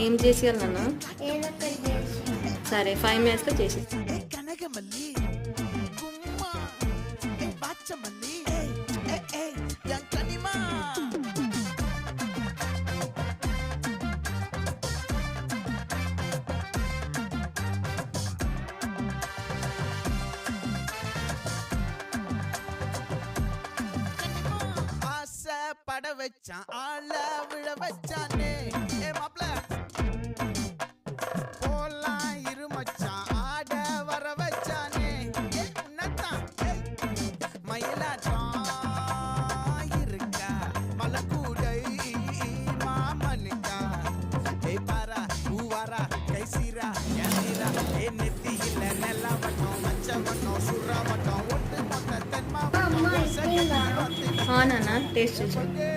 ఏం చేసేయాలి నాన్న? సరే 5 మినిట్స్లో చేసి. பட வச்சான் ஆள விழ வச்சானே ஏ மாப்ள போலாம் இருமச்சான் ஆட வர வச்சானே ஏ உன்னதான் மயிலாட்டம் இருக்கா மலக்கூடை மாமனுக்கா ஏ பாரா பூவாரா கைசீரா ஏந்திரா ஏ நெத்தியில நெல்லா வட்டம் மச்ச வட்டம் சுறா வட்டம் ஒட்டு மொத்த தென்மா నాన్న టేస్ట్ చూసి.